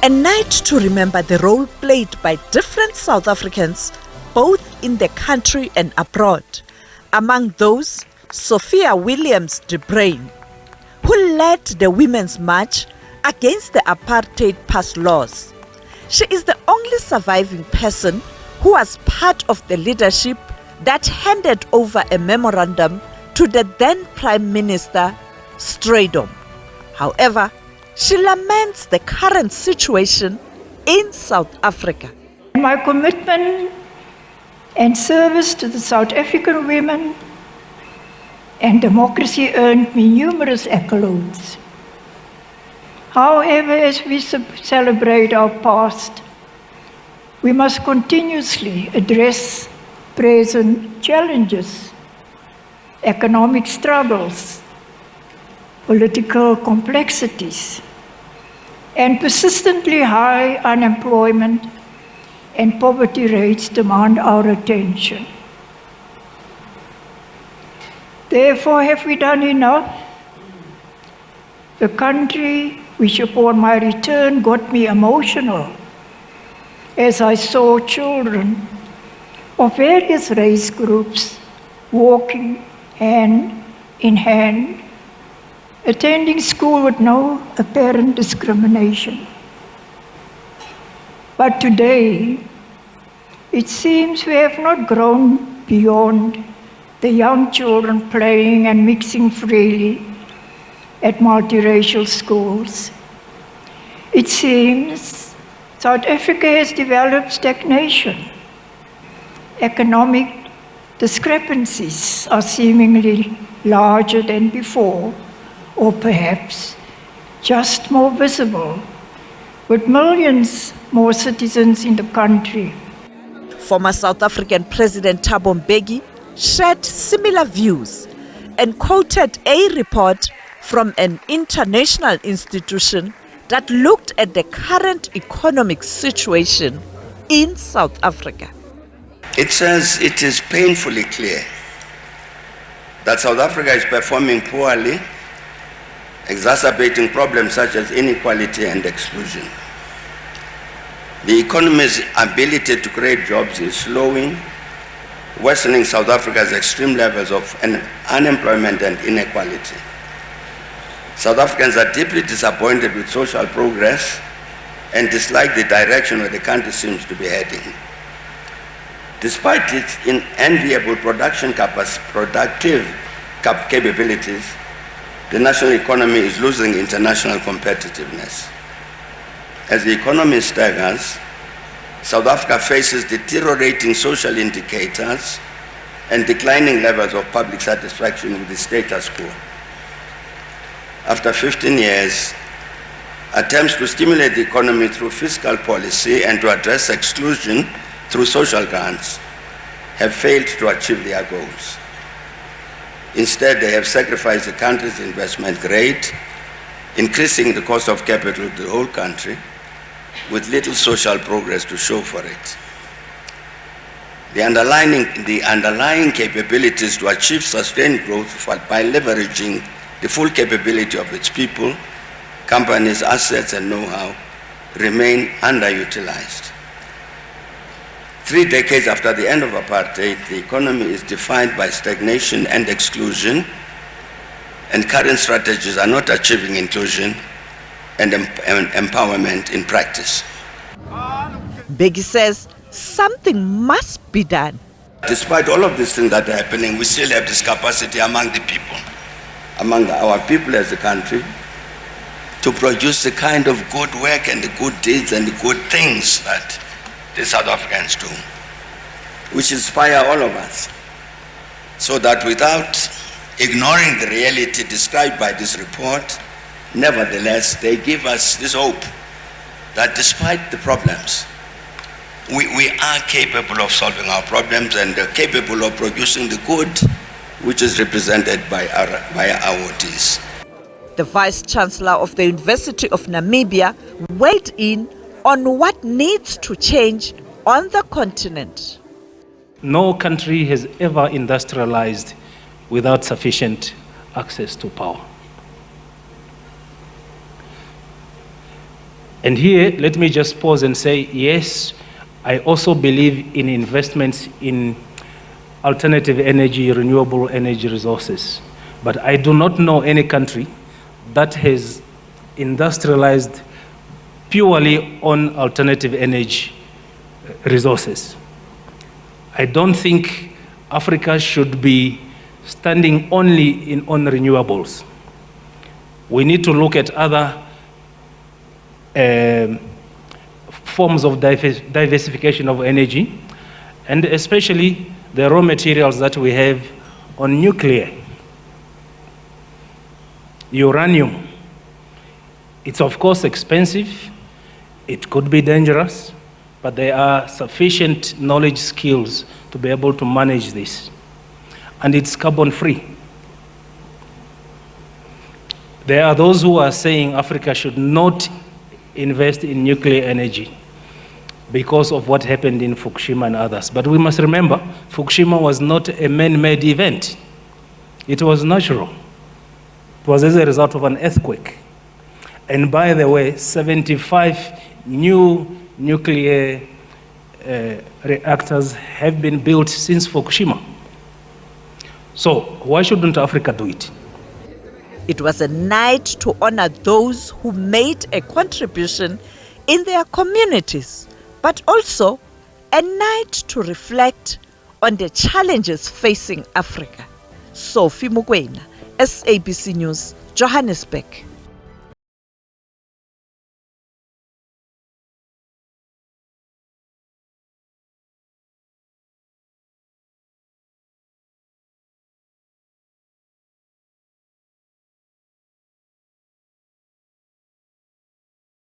A night to remember the role played by different South Africans, both in the country and abroad. Among those, Sophia Williams-De Bruyn, who led the Women's March against the apartheid pass laws. She is the only surviving person who was part of the leadership that handed over a memorandum to the then Prime Minister, Sandton. However, she laments the current situation in South Africa. My commitment and service to the South African women and democracy earned me numerous accolades. However, as we celebrate our past, we must continuously address present challenges, economic struggles, political complexities, and persistently high unemployment and poverty rates demand our attention. Therefore, have we done enough? The country, which upon my return got me emotional, as I saw children of various race groups walking hand in hand, attending school with no apparent discrimination. But today, it seems we have not grown beyond the young children playing and mixing freely at multiracial schools. It seems South Africa has developed stagnation. Economic discrepancies are seemingly larger than before, or perhaps just more visible, with millions more citizens in the country. Former South African President Thabo Mbeki shared similar views and quoted a report from an international institution that looked at the current economic situation in South Africa. It says it is painfully clear that South Africa is performing poorly, exacerbating problems such as inequality and exclusion. The economy's ability to create jobs is slowing, worsening South Africa's extreme levels of unemployment and inequality. South Africans are deeply disappointed with social progress and dislike the direction where the country seems to be heading. Despite its enviable productive capabilities, the national economy is losing international competitiveness. As the economy staggers, South Africa faces deteriorating social indicators and declining levels of public satisfaction with the status quo. After 15 years, attempts to stimulate the economy through fiscal policy and to address exclusion through social grants have failed to achieve their goals. Instead, they have sacrificed the country's investment grade, increasing the cost of capital to the whole country, with little social progress to show for it. The underlying capabilities to achieve sustained growth by leveraging the full capability of its people, companies, assets, and know-how remain underutilized. 3 decades after the end of apartheid, the economy is defined by stagnation and exclusion, and current strategies are not achieving inclusion and empowerment in practice. Mbeki says something must be done. Despite all of these things that are happening, we still have this capacity among the people, among our people as a country, to produce the kind of good work and the good deeds and the good things that the South Africans do, which inspire all of us, so that without ignoring the reality described by this report, nevertheless, they give us this hope that despite the problems, we are capable of solving our problems and capable of producing the good which is represented by our awardees. The Vice Chancellor of the University of Namibia weighed in on what needs to change on the continent. No country has ever industrialized without sufficient access to power. And here, let me just pause and say, yes, I also believe in investments in alternative energy, renewable energy resources. But I do not know any country that has industrialized purely on alternative energy resources. I don't think Africa should be standing only on renewables. We need to look at other forms of diversification of energy, and especially the raw materials that we have on nuclear. Uranium, it's of course expensive, it could be dangerous, but there are sufficient knowledge skills to be able to manage this. And it's carbon free. There are those who are saying Africa should not invest in nuclear energy because of what happened in Fukushima and others. But we must remember, Fukushima was not a man-made event. It was natural. It was as a result of an earthquake. And by the way, 75 new nuclear reactors have been built since Fukushima. So why shouldn't Africa do it? It was a night to honor those who made a contribution in their communities, but also a night to reflect on the challenges facing Africa. Sophie Williams-De Bruyn, SABC News, Johannesburg.